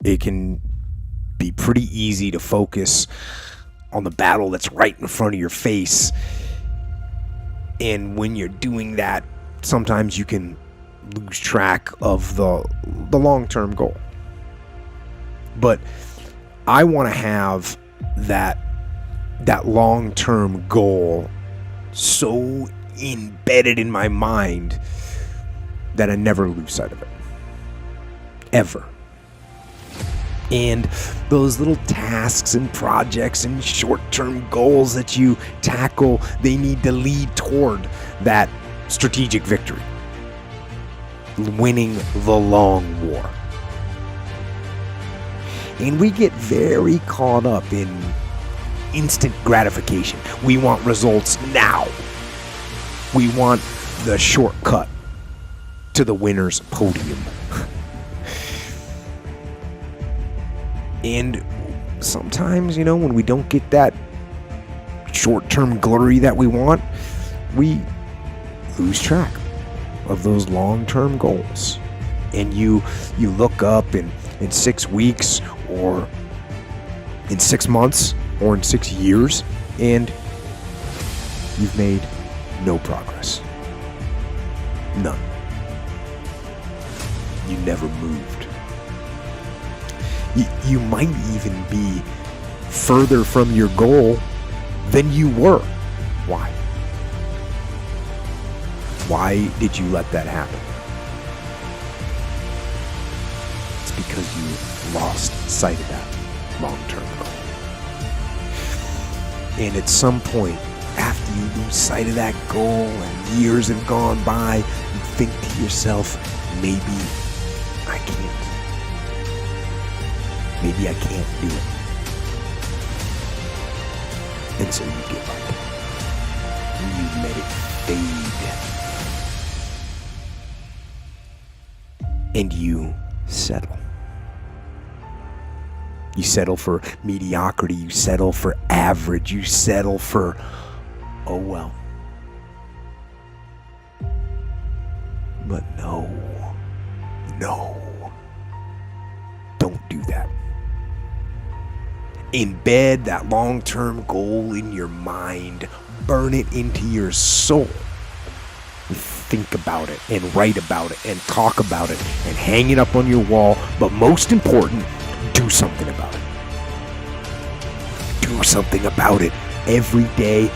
it can be pretty easy to focus on the battle that's right in front of your face. And when you're doing that, sometimes you can lose track of the long-term goal. But I want to have that long-term goal so embedded in my mind that I never lose sight of it. Ever. And those little tasks and projects and short-term goals that you tackle, they need to lead toward that strategic victory. Winning the long war. And we get very caught up in instant gratification. We want results now. We want the shortcut to the winner's podium. And sometimes, when we don't get that short-term glory that we want, we lose track of those long-term goals. And you look up in 6 weeks or in 6 months or in 6 years, and you've made no progress. None. You never moved. You might even be further from your goal than you were. Why? Why did you let that happen? It's because you lost sight of that long-term goal. And at some point, after you lose sight of that goal and years have gone by, you think to yourself, maybe I can't. Maybe I can't do it. And so you give up. And you let it fade. And you settle. You settle for mediocrity. You settle for average. You settle for, oh well. But no. Don't do that. Embed that long-term goal in your mind. Burn it into your soul. Think about it and write about it and talk about it and hang it up on your wall. But most important, do something about it. Do something about it every day.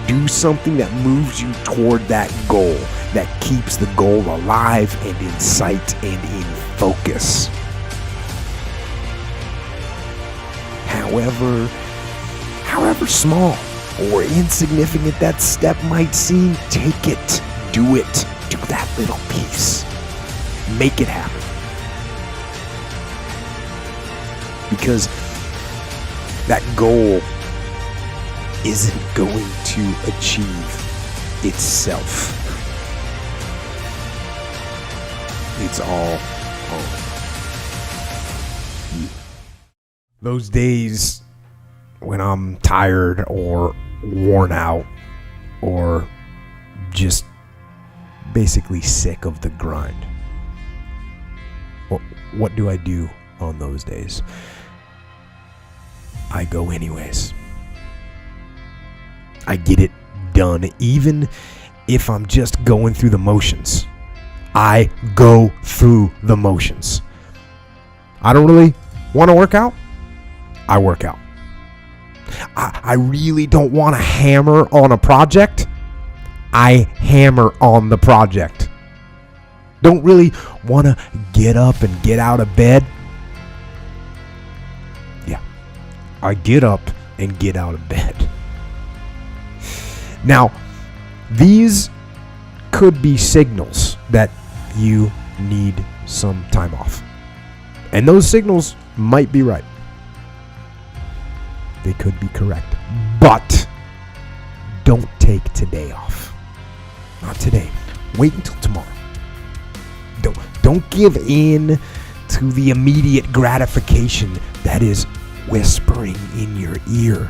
Do something that moves you toward that goal, that keeps the goal alive and in sight and in focus. However small or insignificant that step might seem, take it, do it, do that little piece, make it happen. Because that goal isn't going to achieve itself. It's all on you. Those days when I'm tired or worn out or just basically sick of the grind. What do I do on those days? I go anyways. I get it done, even if I'm just going through the motions. I go through the motions. I don't really want to work out. I work out. I really don't want to hammer on a project. I hammer on the project. Don't really want to get up and get out of bed. Yeah, I get up and get out of bed. Now, these could be signals that you need some time off. And those signals might be right. They could be correct. But don't take today off. Not today. Wait until tomorrow. Don't give in to the immediate gratification that is whispering in your ear.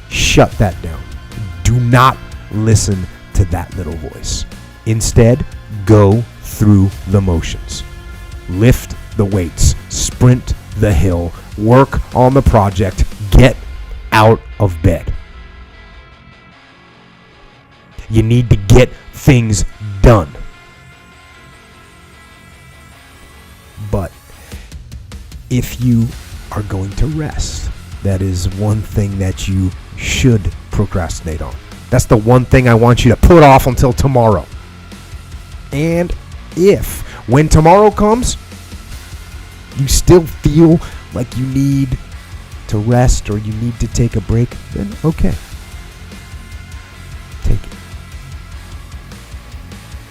Shut that down. Do not listen to that little voice. Instead, go through the motions. lift the weights, sprint the hill, work on the project, get out of bed. You need to get things done. But if you are going to rest, that is one thing that you should procrastinate on. That's the one thing I want you to put off until tomorrow. And if, when tomorrow comes, you still feel like you need to rest or you need to take a break, then okay. Take it.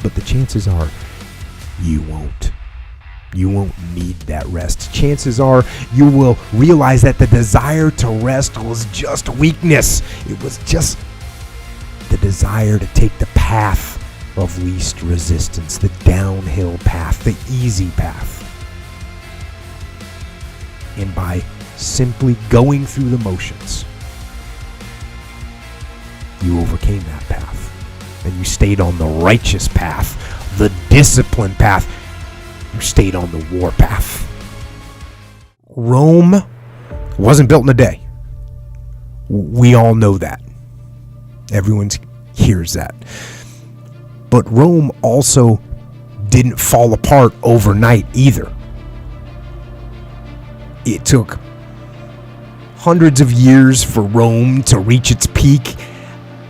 But the chances are you won't. You won't need that rest. Chances are you will realize that the desire to rest was just weakness. It was just the desire to take the path of least resistance, the downhill path, the easy path. And by simply going through the motions, you overcame that path. And you stayed on the righteous path, the disciplined path. You stayed on the war path. Rome wasn't built in a day. We all know that. Everyone hears that. But Rome also didn't fall apart overnight either. It took hundreds of years for Rome to reach its peak,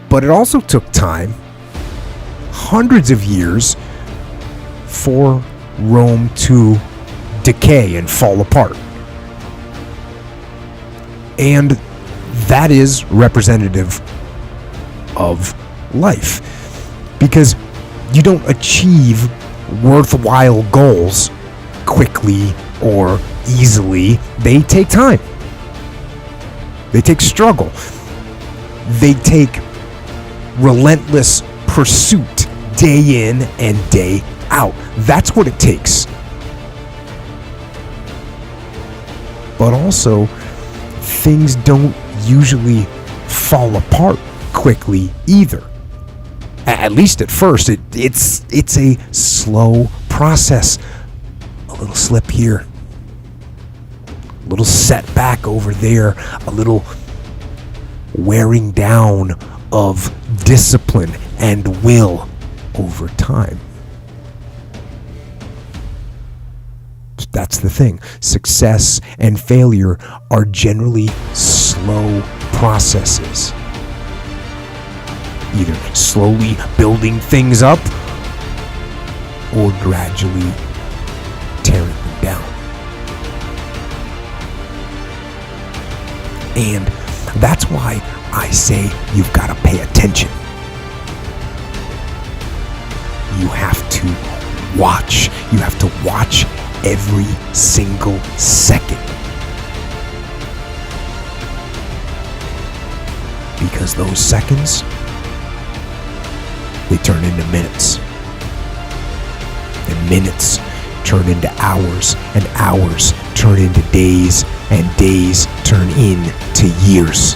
but it also took time, hundreds of years, for Rome to decay and fall apart. And that is representative of life, because you don't achieve worthwhile goals quickly or easily. They take time. They take struggle. They take relentless pursuit day in and day out. That's what it takes. But also, things don't usually fall apart quickly either. At least at first, it's a slow process. A little slip here, a little setback over there, a little wearing down of discipline and will over time. That's the thing. Success and failure are generally slow processes. Either slowly building things up or gradually tearing them down. And that's why I say you've got to pay attention. You have to watch. You have to watch every single second. Because those seconds, they turn into minutes. And minutes turn into hours, and hours turn into days, and days turn into years.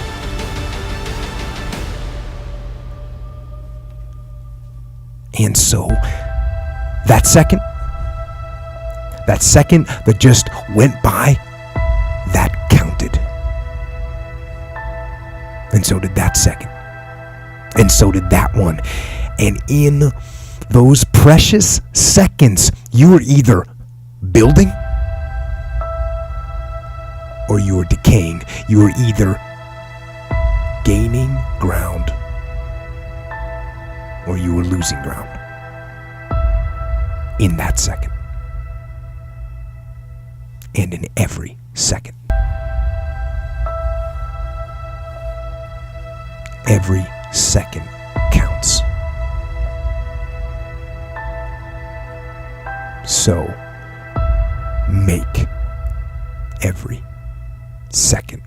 And so, that second that just went by, that counted. And so did that second. And so did that one. And in those precious seconds, you were either building or you were decaying. You were either gaining ground or you were losing ground in that second. And in every second. Every second counts. So, make every second